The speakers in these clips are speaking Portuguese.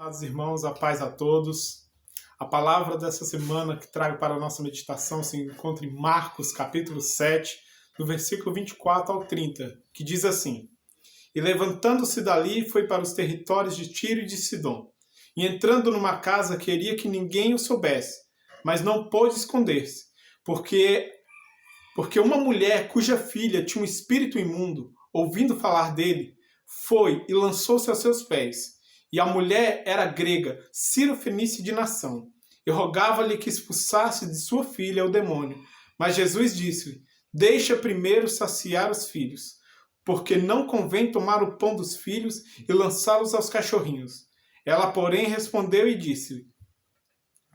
Amados irmãos, a paz a todos. A palavra dessa semana que trago para a nossa meditação se encontra em Marcos, capítulo 7, do versículo 24 ao 30, que diz assim: E levantando-se dali, foi para os territórios de Tiro e de Sidom. E entrando numa casa, queria que ninguém o soubesse, mas não pôde esconder-se, porque uma mulher cuja filha tinha um espírito imundo, ouvindo falar dele, foi e lançou-se aos seus pés. E a mulher era grega, Ciro-fenícia de nação, e rogava-lhe que expulsasse de sua filha o demônio. Mas Jesus disse-lhe: Deixa primeiro saciar os filhos, porque não convém tomar o pão dos filhos e lançá-los aos cachorrinhos. Ela, porém, respondeu e disse-lhe: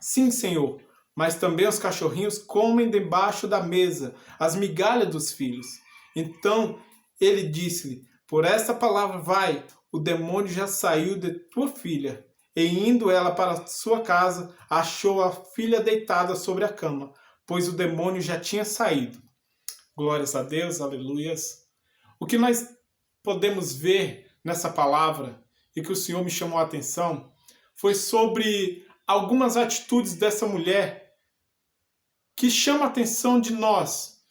Sim, Senhor, mas também os cachorrinhos comem debaixo da mesa as migalhas dos filhos. Então ele disse-lhe: Por esta palavra vai, o demônio já saiu de tua filha. E indo ela para sua casa, achou a filha deitada sobre a cama, pois o demônio já tinha saído. Glórias a Deus, aleluias. O que nós podemos ver nessa palavra, e que o Senhor me chamou a atenção, foi sobre algumas atitudes dessa mulher que chamam a atenção de nós,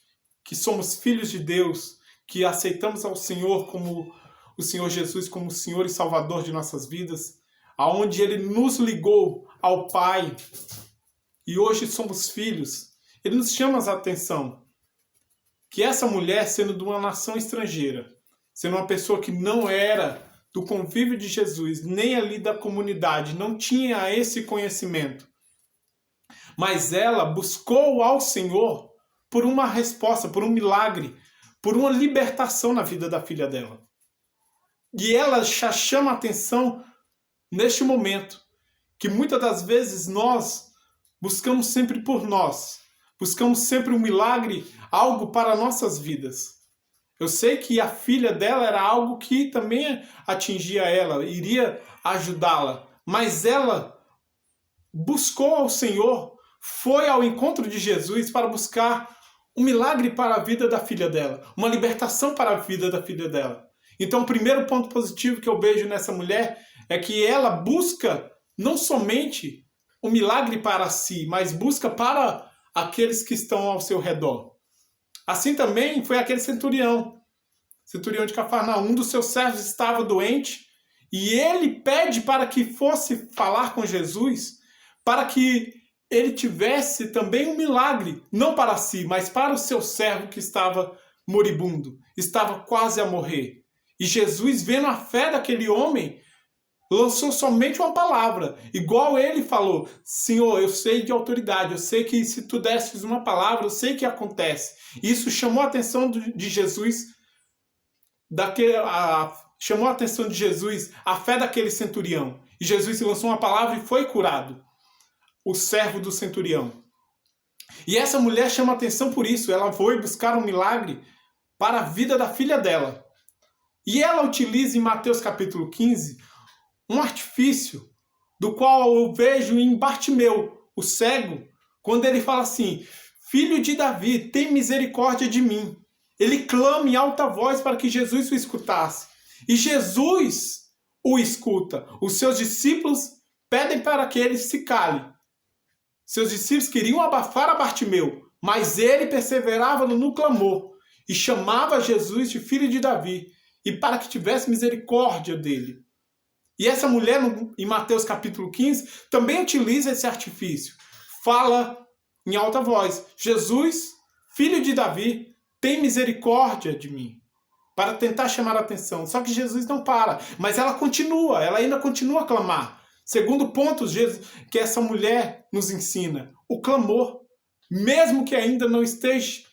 que somos filhos de Deus, que aceitamos ao Senhor como o Senhor Jesus como o Senhor e Salvador de nossas vidas, aonde Ele nos ligou ao Pai e hoje somos filhos. Ele nos chama a atenção que essa mulher, sendo de uma nação estrangeira, sendo uma pessoa que não era do convívio de Jesus, nem ali da comunidade, não tinha esse conhecimento, mas ela buscou ao Senhor por uma resposta, por um milagre, por uma libertação na vida da filha dela. E ela já chama a atenção neste momento, que muitas das vezes nós buscamos sempre por nós, buscamos sempre um milagre, algo para nossas vidas. Eu sei que a filha dela era algo que também atingia ela, iria ajudá-la, mas ela buscou ao Senhor, foi ao encontro de Jesus para buscar um milagre para a vida da filha dela, uma libertação para a vida da filha dela. Então, o primeiro ponto positivo que eu vejo nessa mulher é que ela busca não somente um milagre para si, mas busca para aqueles que estão ao seu redor. Assim também foi aquele centurião de Cafarnaum. Um dos seus servos estava doente e ele pede para que fosse falar com Jesus, para que ele tivesse também um milagre, não para si, mas para o seu servo que estava moribundo, estava quase a morrer. E Jesus, vendo a fé daquele homem, lançou somente uma palavra, igual ele falou: Senhor, eu sei de autoridade, eu sei que se tu desses uma palavra, eu sei que acontece. Isso chamou a atenção de Jesus, chamou a atenção de Jesus a fé daquele centurião. E Jesus lançou uma palavra e foi curado, o servo do centurião. E essa mulher chama a atenção por isso, ela foi buscar um milagre para a vida da filha dela. E ela utiliza em Mateus capítulo 15 um artifício do qual eu vejo em Bartimeu, o cego, quando ele fala assim: Filho de Davi, tem misericórdia de mim. Ele clama em alta voz para que Jesus o escutasse. E Jesus o escuta. Os seus discípulos pedem para que ele se cale. Seus discípulos queriam abafar a Bartimeu, mas ele perseverava no clamor e chamava Jesus de filho de Davi, e para que tivesse misericórdia dele. E essa mulher, em Mateus capítulo 15, também utiliza esse artifício. Fala em alta voz: Jesus, filho de Davi, tem misericórdia de mim. Para tentar chamar a atenção. Só que Jesus não para, mas ela ainda continua a clamar. Segundo ponto que essa mulher nos ensina: o clamor. Mesmo que ainda não esteja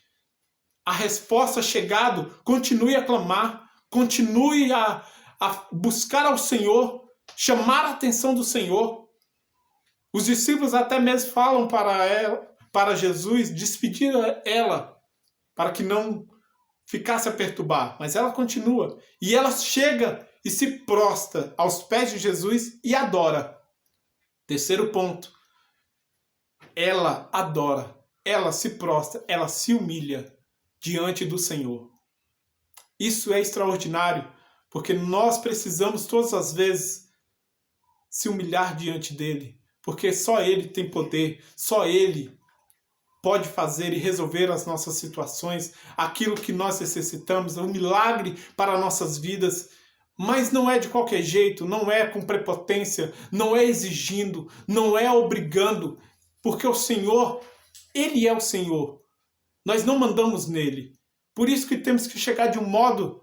a resposta chegado, continue a clamar, continue a buscar ao Senhor, chamar a atenção do Senhor. Os discípulos até mesmo falam para Jesus despedir ela, para que não ficasse a perturbar, mas ela continua. E ela chega e se prostra aos pés de Jesus e adora. Terceiro ponto, ela adora, ela se prostra, ela se humilha diante do Senhor. Isso é extraordinário, porque nós precisamos todas as vezes se humilhar diante dele, porque só ele tem poder, só ele pode fazer e resolver as nossas situações, aquilo que nós necessitamos, um milagre para nossas vidas. Mas não é de qualquer jeito, não é com prepotência, não é exigindo, não é obrigando, porque o Senhor, Ele é o Senhor. Nós não mandamos nele. Por isso que temos que chegar de um modo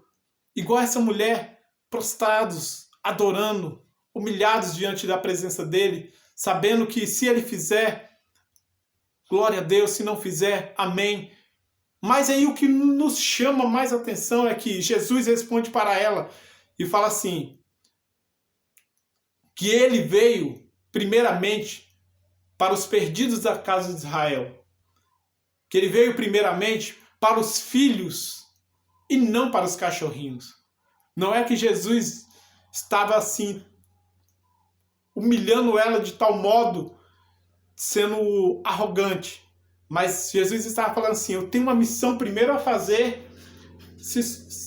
igual essa mulher, prostrados, adorando, humilhados diante da presença dele, sabendo que se ele fizer, glória a Deus, se não fizer, amém. Mas aí o que nos chama mais atenção é que Jesus responde para ela e fala assim, que ele veio primeiramente para os perdidos da casa de Israel. Que ele veio primeiramente para os filhos e não para os cachorrinhos. Não é que Jesus estava assim, humilhando ela de tal modo, sendo arrogante. Mas Jesus estava falando assim, eu tenho uma missão primeiro a fazer,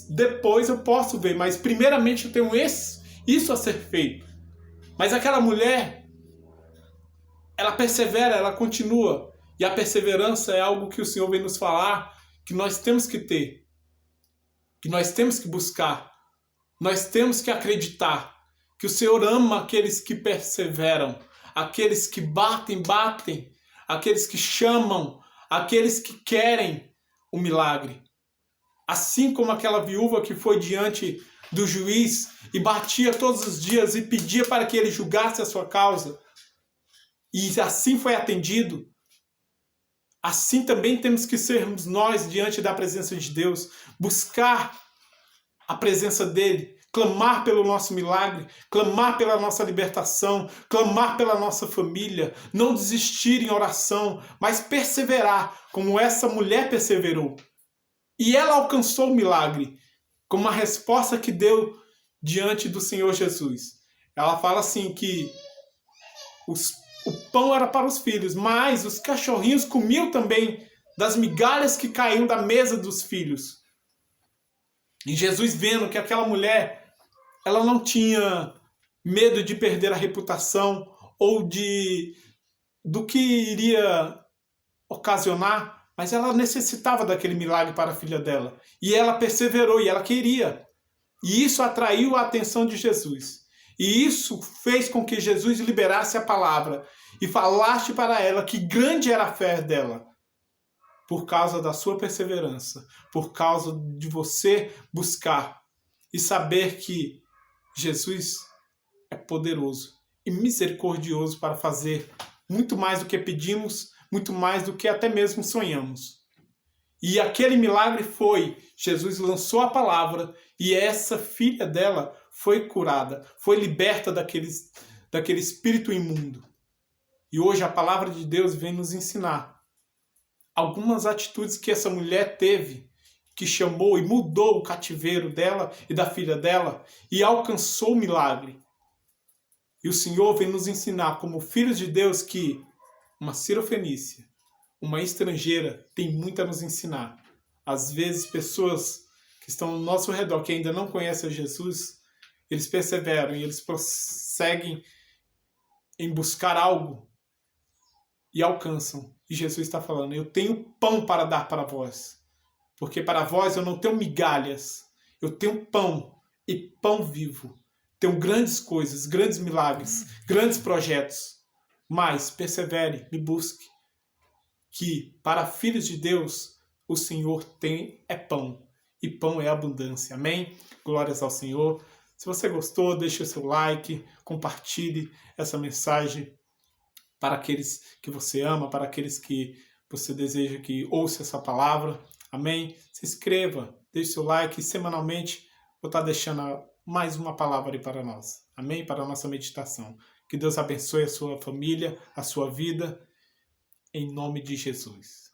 depois eu posso ver, mas primeiramente eu tenho isso a ser feito. Mas aquela mulher, ela persevera, ela continua. E a perseverança é algo que o Senhor vem nos falar, que nós temos que ter, que nós temos que buscar, nós temos que acreditar que o Senhor ama aqueles que perseveram, aqueles que batem, aqueles que chamam, aqueles que querem o milagre. Assim como aquela viúva que foi diante do juiz e batia todos os dias e pedia para que ele julgasse a sua causa, e assim foi atendido, assim também temos que sermos nós diante da presença de Deus, buscar a presença dele, clamar pelo nosso milagre, clamar pela nossa libertação, clamar pela nossa família, não desistir em oração, mas perseverar, como essa mulher perseverou. E ela alcançou o milagre, como uma resposta que deu diante do Senhor Jesus. Ela fala assim que o pão era para os filhos, mas os cachorrinhos comiam também das migalhas que caíam da mesa dos filhos. E Jesus, vendo que aquela mulher, ela não tinha medo de perder a reputação ou do que iria ocasionar, mas ela necessitava daquele milagre para a filha dela. E ela perseverou e ela queria. E isso atraiu a atenção de Jesus. E isso fez com que Jesus liberasse a palavra e falasse para ela que grande era a fé dela. Por causa da sua perseverança, por causa de você buscar e saber que Jesus é poderoso e misericordioso para fazer muito mais do que pedimos, muito mais do que até mesmo sonhamos. E aquele milagre foi, Jesus lançou a palavra e essa filha dela foi curada, foi liberta daquele espírito imundo. E hoje a palavra de Deus vem nos ensinar algumas atitudes que essa mulher teve, que chamou e mudou o cativeiro dela e da filha dela e alcançou o milagre. E o Senhor vem nos ensinar, como filhos de Deus, que uma cirofenícia, uma estrangeira, tem muito a nos ensinar. Às vezes, pessoas que estão ao nosso redor, que ainda não conhecem Jesus, eles perseveram e eles prosseguem em buscar algo e alcançam. E Jesus está falando, eu tenho pão para dar para vós. Porque para vós eu não tenho migalhas. Eu tenho pão e pão vivo. Tenho grandes coisas, grandes milagres, grandes projetos. Mas persevere, me busque. Que para filhos de Deus o Senhor tem pão. E pão é abundância. Amém? Glórias ao Senhor. Se você gostou, deixe o seu like, compartilhe essa mensagem para aqueles que você ama, para aqueles que você deseja que ouça essa palavra. Amém? Se inscreva, deixe seu like. Semanalmente vou estar deixando mais uma palavra aí para nós. Amém? Para a nossa meditação. Que Deus abençoe a sua família, a sua vida, em nome de Jesus.